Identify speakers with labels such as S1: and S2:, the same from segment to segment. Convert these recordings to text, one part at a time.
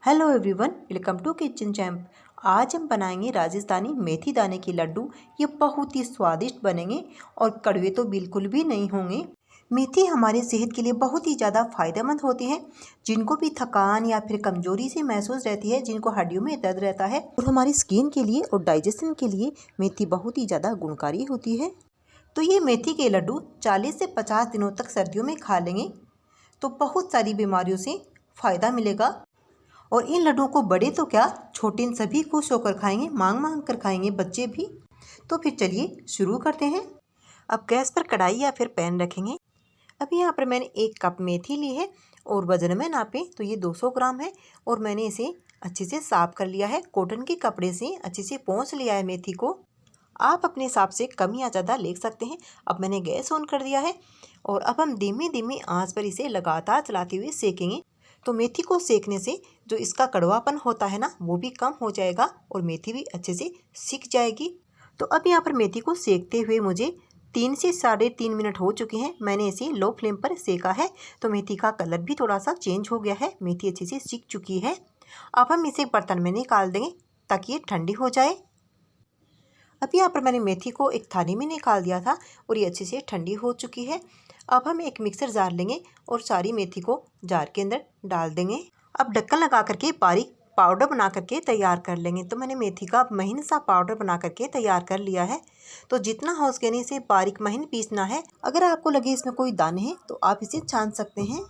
S1: Hello everyone, welcome to Kitchen Champ. आज हम बनाएंगे राजस्थानी मेथी दाने के लड्डू। ये बहुत ही स्वादिष्ट बनेंगे और कड़वे तो बिल्कुल भी नहीं होंगे। मेथी हमारी सेहत के लिए बहुत ही ज़्यादा फायदेमंद होती है। जिनको भी थकान या फिर कमजोरी से महसूस रहती है, जिनको हड्डियों में दर्द रहता है, और हमारी स्किन के लिए और डाइजेशन के लिए मेथी बहुत ही ज़्यादा गुणकारी होती है। तो ये मेथी के लड्डू 40 से 50 दिनों तक सर्दियों में खा लेंगे तो बहुत सारी बीमारियों से फ़ायदा मिलेगा। और इन लड्डुओं को बड़े तो क्या, छोटे सभी खुश होकर खाएंगे, मांग मांग कर खाएंगे, बच्चे भी। तो फिर चलिए शुरू करते हैं। अब गैस पर कढ़ाई या फिर पैन रखेंगे। अभी यहाँ पर मैंने 1 कप मेथी ली है और वजन में नापे तो ये 200 ग्राम है। और मैंने इसे अच्छे से साफ कर लिया है, कॉटन के कपड़े से अच्छे से पोंछ लिया है मेथी को। आप अपने हिसाब से कम या ज़्यादा ले सकते हैं। अब मैंने गैस ऑन कर दिया है और अब हम धीमी धीमी आंच पर इसे लगातार चलाते हुए सेकेंगे। तो मेथी को सेकने से जो इसका कड़वापन होता है ना, वो भी कम हो जाएगा और मेथी भी अच्छे से सिक जाएगी। तो अब यहाँ पर मेथी को सेकते हुए मुझे 3 से 3.5 मिनट हो चुके हैं। मैंने इसे लो फ्लेम पर सेका है तो मेथी का कलर भी थोड़ा सा चेंज हो गया है, मेथी अच्छे से सिक चुकी है। अब हम इसे बर्तन में निकाल देंगे ताकि ये ठंडी हो जाए। अब यहाँ पर मैंने मेथी को एक थाली में निकाल दिया था और ये अच्छे से ठंडी हो चुकी है। अब हम एक मिक्सर जार लेंगे और सारी मेथी को जार के अंदर डाल देंगे। अब ढक्कन लगा करके बारीक पाउडर बना करके तैयार कर लेंगे। तो मैंने मेथी का महीन सा पाउडर बना करके तैयार कर लिया है। तो जितना हो सके इसे बारीक महीन पीसना है। अगर आपको लगे इसमें कोई दाने हैं तो आप इसे छान सकते हैं,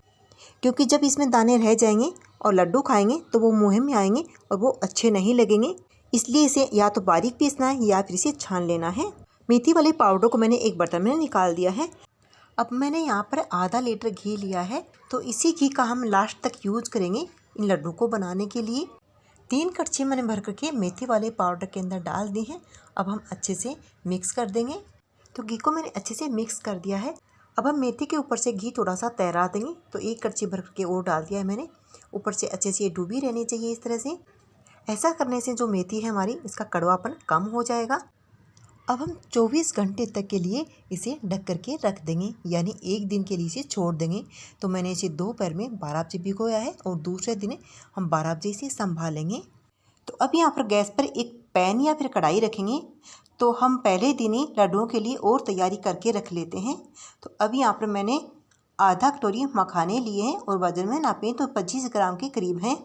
S1: क्योंकि जब इसमें दाने रह जाएंगे और लड्डू खाएंगे तो वो मुँह में आएंगे और वो अच्छे नहीं लगेंगे। इसलिए इसे या तो बारीक पीसना है या फिर इसे छान लेना है। मेथी वाले पाउडर को मैंने एक बर्तन में निकाल दिया है। अब मैंने यहाँ पर आधा लीटर घी लिया है, तो इसी घी का हम लास्ट तक यूज करेंगे इन लड्डू को बनाने के लिए। 3 कड़छी मैंने भर करके मेथी वाले पाउडर के अंदर डाल दी हैं। अब हम अच्छे से मिक्स कर देंगे। तो घी को मैंने अच्छे से मिक्स कर दिया है। अब हम मेथी के ऊपर से घी थोड़ा सा तैरा देंगे। तो 1 कड़छी भर करके और डाल दिया है मैंने। ऊपर से अच्छे से ये डूबी रहनी चाहिए इस तरह से। ऐसा करने से जो मेथी है हमारी, इसका कड़वापन कम हो जाएगा। अब हम 24 घंटे तक के लिए इसे ढक करके रख देंगे, यानी 1 दिन के लिए इसे छोड़ देंगे। तो मैंने इसे दोपहर में 12 बजे भिगोया है और दूसरे दिन हम 12 बजे इसे संभालेंगे। तो अब यहाँ पर गैस पर एक पैन या फिर कढ़ाई रखेंगे। तो हम पहले दिन ही लड्डुओं के लिए और तैयारी करके रख लेते हैं। तो अब यहाँ पर मैंने आधा कटोरी मखाने लिए हैं और वजन में नापें तो 25 ग्राम के करीब हैं।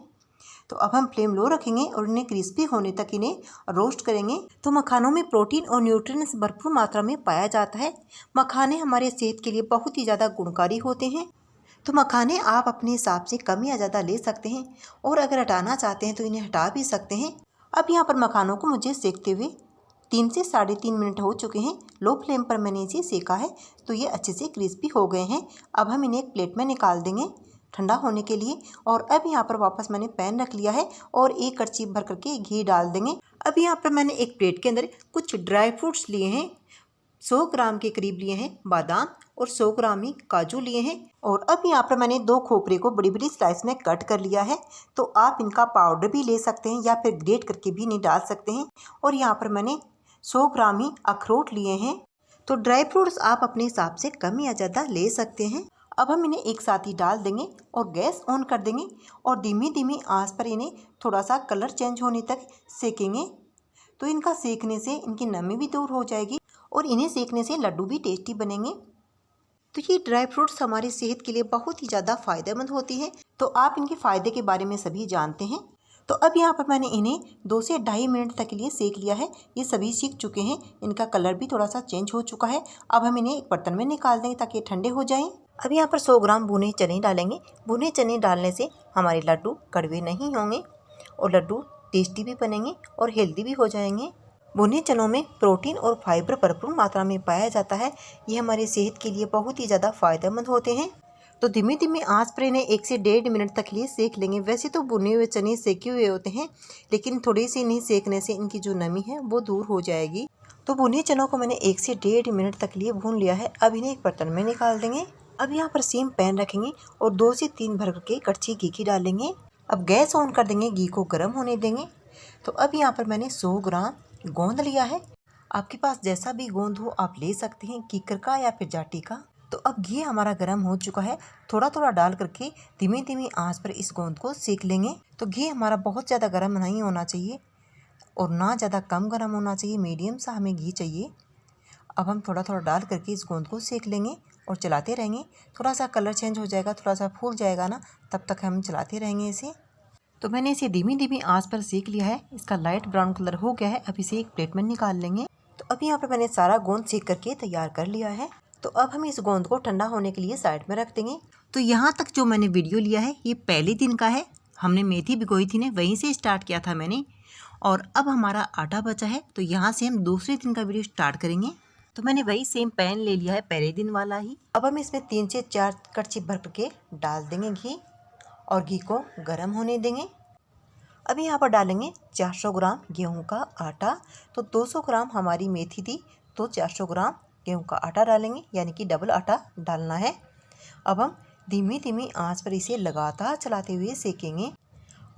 S1: तो अब हम फ्लेम लो रखेंगे और इन्हें क्रिस्पी होने तक इन्हें रोस्ट करेंगे। तो मखानों में प्रोटीन और न्यूट्रिएंट्स भरपूर मात्रा में पाया जाता है। मखाने हमारे सेहत के लिए बहुत ही ज़्यादा गुणकारी होते हैं। तो मखाने आप अपने हिसाब से कम या ज़्यादा ले सकते हैं और अगर हटाना चाहते हैं तो इन्हें हटा भी सकते हैं। अब यहाँ पर मखानों को मुझे सेकते हुए 3 से 3.5 मिनट हो चुके हैं। लो फ्लेम पर मैंने इसे सेका है तो ये अच्छे से क्रिस्पी हो गए हैं। अब हम इन्हें एक प्लेट में निकाल देंगे ठंडा होने के लिए। और अब यहाँ पर वापस मैंने पैन रख लिया है और 1 कड़छी भर करके घी डाल देंगे। अब यहाँ पर मैंने एक प्लेट के अंदर कुछ ड्राई फ्रूट्स लिए हैं। 100 ग्राम के करीब लिए हैं बादाम और 100 ग्राम ही काजू लिए हैं। और अब यहाँ पर मैंने 2 खोपरे को बड़ी बड़ी स्लाइस में कट कर लिया है। तो आप इनका पाउडर भी ले सकते हैं या फिर ग्रेट करके भी नहीं डाल सकते हैं। और यहाँ पर मैंने 100 ग्राम ही अखरोट लिए हैं। तो ड्राई फ्रूट्स आप अपने हिसाब से कम या ज़्यादा ले सकते हैं। अब हम इन्हें एक साथ ही डाल देंगे और गैस ऑन कर देंगे और धीमी धीमी आंच पर इन्हें थोड़ा सा कलर चेंज होने तक सेकेंगे। तो इनका सेकने से इनकी नमी भी दूर हो जाएगी और इन्हें सेकने से लड्डू भी टेस्टी बनेंगे। तो ये ड्राई फ्रूट्स हमारी सेहत के लिए बहुत ही ज़्यादा फ़ायदेमंद होती है। तो आप इनके फ़ायदे के बारे में सभी जानते हैं। तो अब यहाँ पर मैंने इन्हें 2 से 2.5 मिनट तक के लिए सेक लिया है। ये सभी सीख चुके हैं, इनका कलर भी थोड़ा सा चेंज हो चुका है। अब हम इन्हें एक बर्तन में निकाल देंगे ताकि ये ठंडे हो जाएं। अब यहाँ पर 100 ग्राम भुने चने डालेंगे। भुने चने डालने से हमारे लड्डू कड़वे नहीं होंगे और लड्डू टेस्टी भी बनेंगे और हेल्दी भी हो जाएंगे। भुने चनों में प्रोटीन और फाइबर भरपूर मात्रा में पाया जाता है। ये हमारी सेहत के लिए बहुत ही ज़्यादा फायदेमंद होते हैं। तो धीमे धीमे आंच पर इन्हें 1 से 1.5 मिनट तक लिए सेक लेंगे। वैसे तो भुने हुए चने सेके हुए होते हैं, लेकिन थोड़ी सी इन्हें सेकने से इनकी जो नमी है वो दूर हो जाएगी। तो भुने चनों को मैंने 1 से 1.5 मिनट तक लिए भून लिया है। अब इन्हें एक बर्तन में निकाल देंगे। अब यहाँ पर सेम पैन रखेंगे और 2 से 3 भर करके कड़छी घी की डालेंगे। अब गैस ऑन कर देंगे, घी को गर्म होने देंगे। तो अब यहाँ पर मैंने 100 ग्राम गोंद लिया है। आपके पास जैसा भी गोंद हो आप ले सकते हैं, कीकर का या फिर जाटी का। तो अब घी हमारा गर्म हो चुका है। थोड़ा थोड़ा डाल करके धीमी धीमी आंच पर इस गोंद को सेक लेंगे। तो घी हमारा बहुत ज़्यादा गर्म नहीं होना चाहिए और ना ज़्यादा कम गर्म होना चाहिए, मीडियम सा हमें घी चाहिए। अब हम थोड़ा थोड़ा डाल करके इस गोंद को सेक लेंगे और चलाते रहेंगे। थोड़ा सा कलर चेंज हो जाएगा, थोड़ा सा फूल जाएगा ना, तब तक हम चलाते रहेंगे इसे। तो मैंने इसे धीमी धीमी आंच पर सेक लिया है। इसका लाइट ब्राउन कलर हो गया है। अब इसे एक प्लेट में निकाल लेंगे। तो अब यहाँ पर मैंने सारा गोंद सेक करके तैयार कर लिया है। तो अब हम इस गोंद को ठंडा होने के लिए साइड में रख देंगे। तो यहाँ तक जो मैंने वीडियो लिया है ये पहले दिन का है। हमने मेथी भिगोई थी ना, वहीं से स्टार्ट किया था मैंने। और अब हमारा आटा बचा है, तो यहाँ से हम दूसरे दिन का वीडियो स्टार्ट करेंगे। तो मैंने वही सेम पैन ले लिया है पहले दिन वाला ही। अब हम इसमें 3 से 4 कड़छी भर के डाल देंगे घी और घी को गर्म होने देंगे। अभी यहाँ पर डालेंगे 400 ग्राम गेहूं का आटा। तो 200 ग्राम हमारी मेथी थी, तो 400 ग्राम गेहूं का आटा डालेंगे, यानी कि डबल आटा डालना है। अब हम धीमी धीमी आंच पर इसे लगातार चलाते हुए सेकेंगे।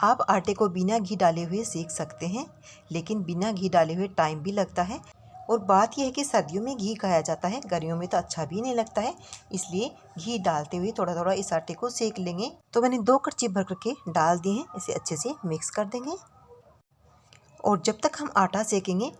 S1: आप आटे को बिना घी डाले हुए सेक सकते हैं, लेकिन बिना घी डाले हुए टाइम भी लगता है। और बात यह है कि सर्दियों में घी खाया जाता है, गर्मियों में तो अच्छा भी नहीं लगता है, इसलिए घी डालते हुए थोड़ा थोड़ा इस आटे को सेक लेंगे। तो मैंने 2 कड़छी भर करके डाल दिए हैं। इसे अच्छे से मिक्स कर देंगे और जब तक हम आटा सेकेंगे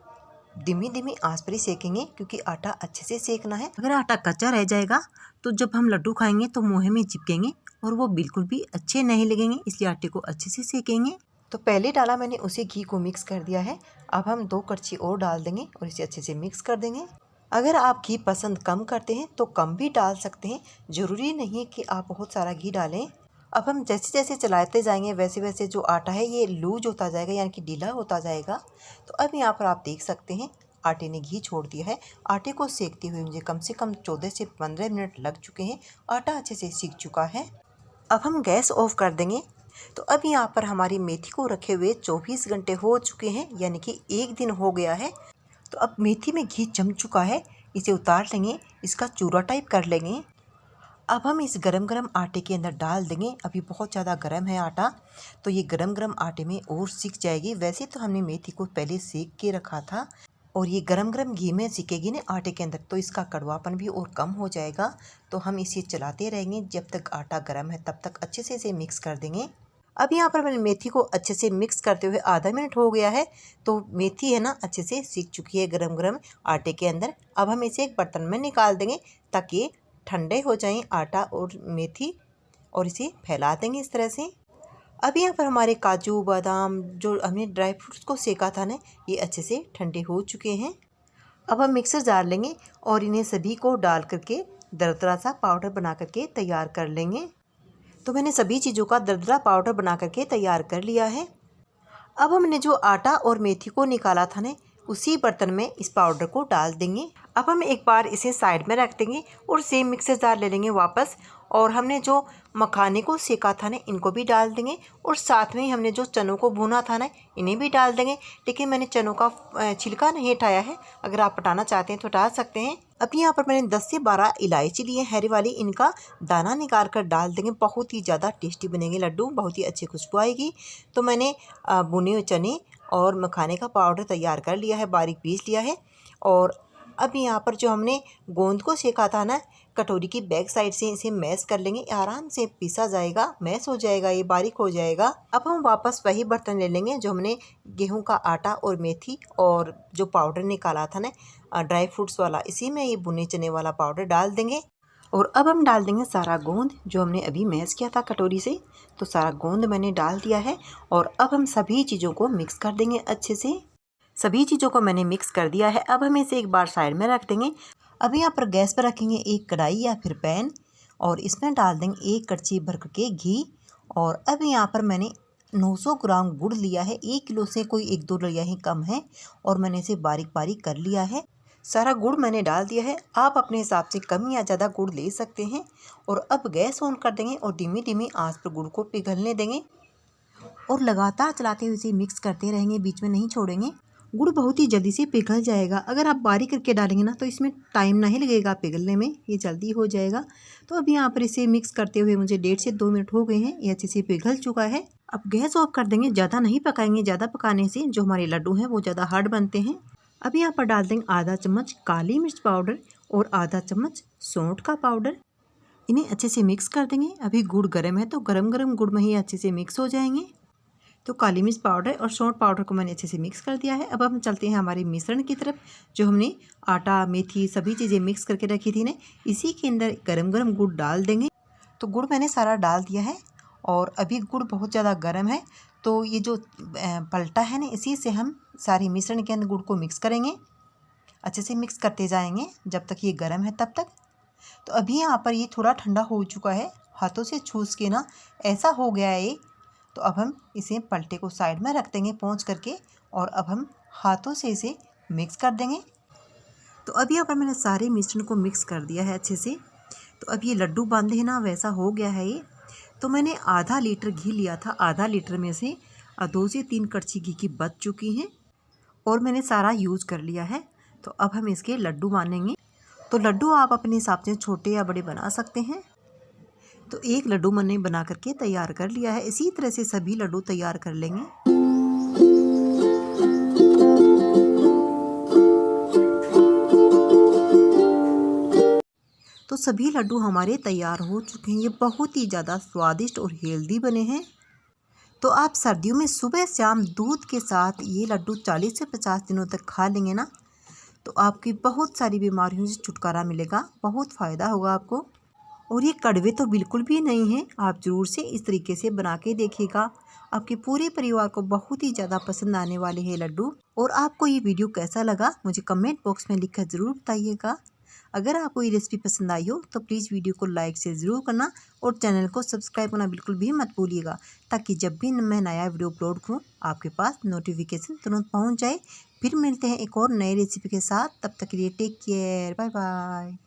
S1: धीमी धीमी आंच पर ही सेकेंगे, क्योंकि आटा अच्छे से सेकना है। अगर आटा कच्चा रह जाएगा तो जब हम लड्डू खाएंगे तो मुँह में चिपकेंगे और वो बिल्कुल भी अच्छे नहीं लगेंगे, इसलिए आटे को अच्छे से सेकेंगे। तो पहले डाला मैंने उसे घी को मिक्स कर दिया है। अब हम 2 कड़छी और डाल देंगे और इसे अच्छे से मिक्स कर देंगे। अगर आप घी पसंद कम करते हैं तो कम भी डाल सकते हैं, ज़रूरी नहीं है कि आप बहुत सारा घी डालें। अब हम जैसे जैसे चलाते जाएंगे वैसे वैसे जो आटा है ये लूज होता जाएगा, यानी कि ढीला होता जाएगा। तो अब यहाँ पर आप देख सकते हैं आटे ने घी छोड़ दिया है। आटे को सेकते हुए मुझे कम से कम 14 से 15 मिनट लग चुके हैं। आटा अच्छे से सीख चुका है। अब हम गैस ऑफ कर देंगे। तो अब यहाँ पर हमारी मेथी को रखे हुए 24 घंटे हो चुके हैं, यानी कि 1 दिन हो गया है। तो अब मेथी में घी जम चुका है, इसे उतार लेंगे, इसका चूरा टाइप कर लेंगे। अब हम इस गरम गरम आटे के अंदर डाल देंगे। अभी बहुत ज़्यादा गर्म है आटा, तो ये गरम गरम आटे में और सिक जाएगी। वैसे तो हमने मेथी को पहले सेक के रखा था और ये गरम गरम घी में सिकेगी ना आटे के अंदर, तो इसका कड़वापन भी और कम हो जाएगा। तो हम इसे चलाते रहेंगे जब तक आटा गर्म है, तब तक अच्छे से इसे मिक्स कर देंगे। अब यहाँ पर मैंने मेथी को अच्छे से मिक्स करते हुए आधा मिनट हो गया है। तो मेथी है ना अच्छे से सीख चुकी है गरम गरम आटे के अंदर। अब हम इसे एक बर्तन में निकाल देंगे ताकि ठंडे हो जाएं आटा और मेथी, और इसे फैला देंगे इस तरह से। अब यहाँ पर हमारे काजू बादाम जो हमने ड्राई फ्रूट्स को सेका था ना, ये अच्छे से ठंडे हो चुके हैं। अब हम मिक्सर जार लेंगे और इन्हें सभी को डाल करके दरदरा सा पाउडर बना करके तैयार कर लेंगे। तो मैंने सभी चीज़ों का दरदरा पाउडर बना करके तैयार कर लिया है। अब हमने जो आटा और मेथी को निकाला था ना, उसी बर्तन में इस पाउडर को डाल देंगे। अब हम एक बार इसे साइड में रख देंगे और सेम मिक्सर जार ले लेंगे वापस। और हमने जो मखाने को सेका था ना, इनको भी डाल देंगे और साथ में ही हमने जो चनों को भुना था ना, इन्हें भी डाल देंगे। लेकिन मैंने चनों का छिलका नहीं हटाया है, अगर आप हटाना चाहते हैं तो डाल सकते हैं। अब यहाँ पर मैंने 10 से 12 इलायची ली है हरी वाली, इनका दाना निकाल कर डाल देंगे। बहुत ही ज़्यादा टेस्टी बनेंगे लड्डू, बहुत ही अच्छी खुशबू आएगी। तो मैंने भुने हुए चने और मखाने का पाउडर तैयार कर लिया है, बारीक पीस लिया है। और अब यहाँ पर जो हमने गोंद को सेका था ना, कटोरी की बैक साइड से इसे मैश कर लेंगे। आराम से पीसा जाएगा, मैश हो जाएगा, ये बारीक हो जाएगा। अब हम वापस वही बर्तन ले लेंगे जो हमने गेहूं का आटा और मेथी और जो पाउडर निकाला था ना ड्राई फ्रूट्स वाला, इसी में ये भुने चने वाला पाउडर डाल देंगे। और अब हम डाल देंगे सारा गोंद जो हमने अभी मैश किया था कटोरी से। तो सारा गोंद मैंने डाल दिया है और अब हम सभी चीज़ों को मिक्स कर देंगे अच्छे से। सभी चीज़ों को मैंने मिक्स कर दिया है। अब हम इसे एक बार साइड में रख देंगे। अब यहाँ पर गैस पर रखेंगे एक कढ़ाई या फिर पैन और इसमें डाल देंगे 1 कड़छी भर के घी। और अब यहाँ पर मैंने 900 ग्राम गुड़ लिया है। 1 किलो से कोई 1-2 लिया ही कम है और मैंने इसे बारीक बारीक कर लिया है। सारा गुड़ मैंने डाल दिया है। आप अपने हिसाब से कम या ज़्यादा गुड़ ले सकते हैं। और अब गैस ऑन कर देंगे और धीमी धीमी आंच पर गुड़ को पिघलने देंगे और लगातार चलाते हुए इसे मिक्स करते रहेंगे, बीच में नहीं छोड़ेंगे। गुड़ बहुत ही जल्दी से पिघल जाएगा। अगर आप बारीक करके डालेंगे ना तो इसमें टाइम नहीं लगेगा पिघलने में, ये जल्दी हो जाएगा। तो अब यहाँ पर इसे मिक्स करते हुए मुझे 1.5 से 2 मिनट हो गए हैं, ये अच्छे से पिघल चुका है। अब गैस ऑफ कर देंगे, ज़्यादा नहीं पकाएंगे, ज़्यादा पकाने से जो हमारे लड्डू हैं वो ज़्यादा हार्ड बनते हैं। अब यहाँ पर डाल देंगे आधा चम्मच काली मिर्च पाउडर और आधा चम्मच सौंठ का पाउडर। इन्हें अच्छे से मिक्स कर देंगे। अभी गुड़ गर्म है तो गरम गरम गुड़ में ही अच्छे से मिक्स हो जाएंगे। तो काली मिर्च पाउडर और सौंठ पाउडर को मैंने अच्छे से मिक्स कर दिया है। अब हम चलते हैं हमारे मिश्रण की तरफ। जो हमने आटा, मेथी सभी चीज़ें मिक्स करके रखी थी ना, इसी के अंदर गरम गरम गुड़ डाल देंगे। तो गुड़ मैंने सारा डाल दिया है और अभी गुड़ बहुत ज़्यादा गर्म है, तो ये जो पलटा है ना, इसी से हम सारी मिश्रण के अंदर गुड़ को मिक्स करेंगे। अच्छे से मिक्स करते जाएंगे जब तक ये गर्म है तब तक। तो अभी यहाँ पर ये थोड़ा ठंडा हो चुका है, हाथों से छूस के ना ऐसा हो गया है ये। तो अब हम इसे पलटे को साइड में रख देंगे पोंछ करके, और अब हम हाथों से इसे मिक्स कर देंगे। तो अभी यहाँ पर मैंने सारे मिश्रण को मिक्स कर दिया है अच्छे से। तो अब ये लड्डू बांधे हैं ना, वैसा हो गया है ये। तो मैंने आधा लीटर घी लिया था, आधा लीटर में से 2 से 3 कड़छी घी की बच चुकी हैं और मैंने सारा यूज़ कर लिया है। तो अब हम इसके लड्डू बांधेंगे। तो लड्डू आप अपने हिसाब से छोटे या बड़े बना सकते हैं। तो एक लड्डू मैंने बना करके तैयार कर लिया है। इसी तरह से सभी लड्डू तैयार कर लेंगे। तो सभी लड्डू हमारे तैयार हो चुके हैं। ये बहुत ही ज़्यादा स्वादिष्ट और हेल्दी बने हैं। तो आप सर्दियों में सुबह शाम दूध के साथ ये लड्डू 40 से 50 दिनों तक खा लेंगे ना, तो आपकी बहुत सारी बीमारियों से छुटकारा मिलेगा, बहुत फ़ायदा होगा आपको। और ये कड़वे तो बिल्कुल भी नहीं हैं। आप ज़रूर से इस तरीके से बना के देखिएगा, आपके पूरे परिवार को बहुत ही ज़्यादा पसंद आने वाले हैं लड्डू। और आपको ये वीडियो कैसा लगा मुझे कमेंट बॉक्स में लिखकर ज़रूर बताइएगा। अगर आपको ये रेसिपी पसंद आई हो तो प्लीज़ वीडियो को लाइक से ज़रूर करना और चैनल को सब्सक्राइब करना बिल्कुल भी मत भूलिएगा, ताकि जब भी मैं नया वीडियो अपलोड करूँ आपके पास नोटिफिकेशन तुरंत पहुँच जाए। फिर मिलते हैं एक और नई रेसिपी के साथ, तब तक के लिए टेक केयर, बाय बाय।